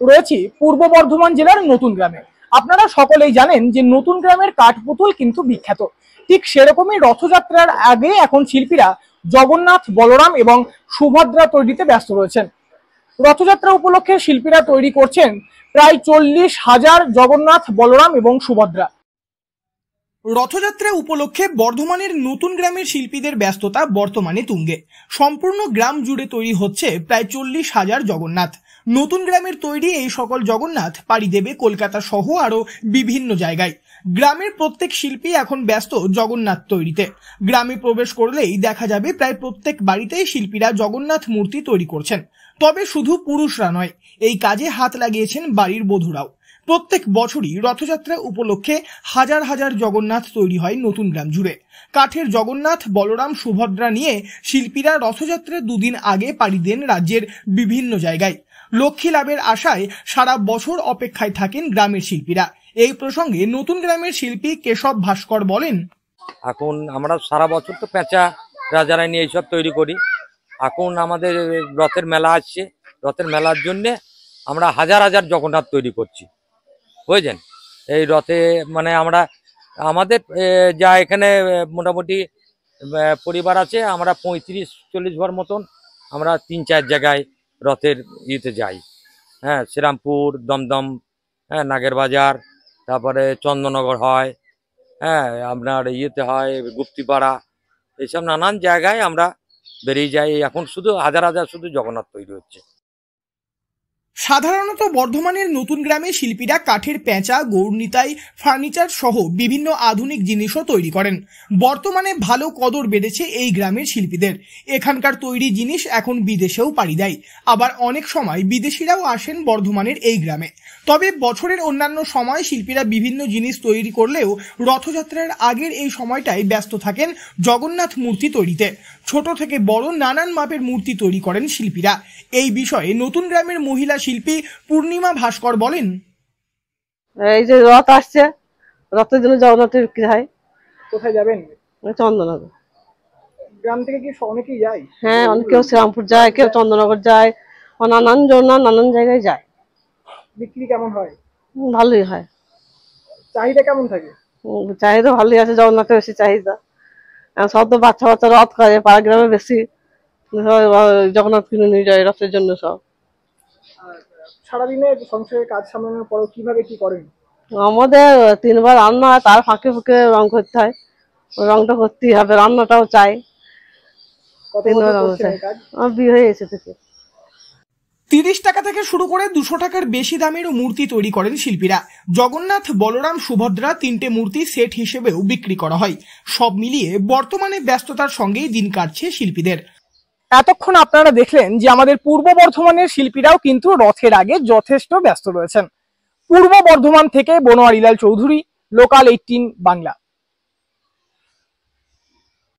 রয়েছি পূর্ব বর্ধমান জেলার নতুন গ্রামে। আপনারা সকলেই জানেন যে নতুন গ্রামের কাঠপুতুল কিন্তু বিখ্যাত। ঠিক সেরকমই রথযাত্রার আগে এখন শিল্পীরা জগন্নাথ, বলরাম এবং সুভদ্রা তৈরিতে ব্যস্ত রয়েছেন। রথযাত্রা উপলক্ষে শিল্পীরা তৈরি করছেন প্রায় 40,000 জগন্নাথ, বলরাম এবং সুভদ্রা। রথযাত্রা উপলক্ষে বর্ধমানের নতুন গ্রামের শিল্পীদের ব্যস্ততা বর্তমানে তুঙ্গে। সম্পূর্ণ গ্রাম জুড়ে তৈরি হচ্ছে প্রায় 40,000 জগন্নাথ। নতুন গ্রামের তৈরি এই সকল জগন্নাথ পাড়ি দেবে কলকাতা সহ আরো বিভিন্ন জায়গায়। গ্রামের প্রত্যেক শিল্পী এখন ব্যস্ত জগন্নাথ তৈরিতে। গ্রামে প্রবেশ করলেই দেখা যাবে প্রায় প্রত্যেক বাড়িতেই শিল্পীরা জগন্নাথ মূর্তি তৈরি করছেন। তবে শুধু পুরুষরা নয়, এই কাজে হাত লাগিয়েছেন বাড়ির বধূরাও। প্রত্যেক বছরই রথযাত্রা উপলক্ষে হাজার হাজার জগন্নাথ তৈরি হয় নতুন গ্রাম জুড়ে। কাঠের জগন্নাথ, বলরাম, সুভদ্রা নিয়ে শিল্পীরা রথযাত্রার দুদিন আগে পাড়ি দেন রাজ্যের বিভিন্ন জায়গায়। লক্ষ্মী লাভের আশায় সারা বছর অপেক্ষায় থাকেন গ্রামের শিল্পীরা। এই প্রসঙ্গে নতুন গ্রামের শিল্পী কেশব ভাস্কর বলেন, এখন আমরা সারা বছর তো পেঁচা রাজারা নিয়ে এইসব তৈরি করি। এখন আমাদের রথের মেলা আসছে, রথের মেলার জন্যে আমরা হাজার হাজার জগন্নাথ তৈরি করছি, বুঝছেন। এই রথে মানে আমরা আমাদের যা এখানে মোটামুটি পরিবার আছে, আমরা 35-40 ঘর মতন আমরা 3-4 জায়গায় রথের ইয়েতে যাই। হ্যাঁ, শ্রীরামপুর, দমদম, হ্যাঁ, নাগের বাজার, তারপরে চন্দননগর হয়, হ্যাঁ, আপনার ইয়েতে হয় গুপ্তিপাড়া, এইসব নানান জায়গায় আমরা বেরিয়ে যাই। এখন শুধু হাজার হাজার শুধু জগন্নাথ তৈরি হচ্ছে। সাধারণত বর্ধমানের নতুন গ্রামে শিল্পীরা কাঠের পেঁচা, গৌরনিতাই, ফার্নিচার সহ বিভিন্ন আধুনিক জিনিসও তৈরি করেন। বর্তমানে ভালো কদর বেড়েছে এই গ্রামের শিল্পীদের। এখানকার তৈরি জিনিস এখন বিদেশেও পাড়ি দেয়। আবার অনেক সময় বিদেশিরাও আসেন বর্ধমানের এই গ্রামে। তবে বছরের অন্যান্য সময় শিল্পীরা বিভিন্ন জিনিস তৈরি করলেও রথযাত্রার আগের এই সময়টায় ব্যস্ত থাকেন জগন্নাথ মূর্তি তৈরিতে। ছোট থেকে বড় নানান মাপের মূর্তি তৈরি করেন শিল্পীরা। এই বিষয়ে নতুন গ্রামের মহিলা শিল্পী পূর্ণিমা ভাস্কর বলেন, এই যে রথ আসছে, রথের জন্য জগন্নাথের বিক্রি হয়। কোথায় যাবেন? চন্দননগর। গ্রাম থেকে কি অনেকেই যায়? হ্যাঁ, কেউ শ্রীরামপুর যায়, কেউ চন্দননগর যায়, নানান জগন্নাথ নানান জায়গায় যায়। বিক্রি কেমন হয়? ভালোই হয়। চাহিদা কেমন থাকে? চাহিদা ভালোই আছে, জগন্নাথের বেশি চাহিদা। সব তো বাচ্চা বাচ্চা রথ করে, পাড়া গ্রামে বেশি জগন্নাথ কিনে নিয়ে যায় রথের জন্য সব। সারাদিনে সংসারের কাজ সামলানোর পর কিভাবে কি করেন? আমাদের 3 বার রান্না হয়, তার ফাঁকে ফাঁকে রং করতে হয়। রংটা করতেই হবে, রান্নাটাও চাই। 3 বার রান্না চাই। আমার বিয়ে হয়ে গেছে থেকে। 30 টাকা থেকে শুরু করে 200 টাকার বেশি দামেরও মূর্তি তৈরি করেন শিল্পীরা। জগন্নাথ, বলরাম, সুভদ্রা 3টে মূর্তি সেট হিসেবেও বিক্রি করা হয়। সব মিলিয়ে বর্তমানে ব্যস্ততার সঙ্গেই দিন কাটছে শিল্পীদের। এতক্ষণ আপনারা দেখলেন যে আমাদের পূর্ব বর্ধমানের শিল্পীরাও কিন্তু রথের আগে যথেষ্ট ব্যস্ত রয়েছেন। পূর্ব বর্ধমান থেকে বনোয়ারিলাল চৌধুরী, লোকাল 18 বাংলা।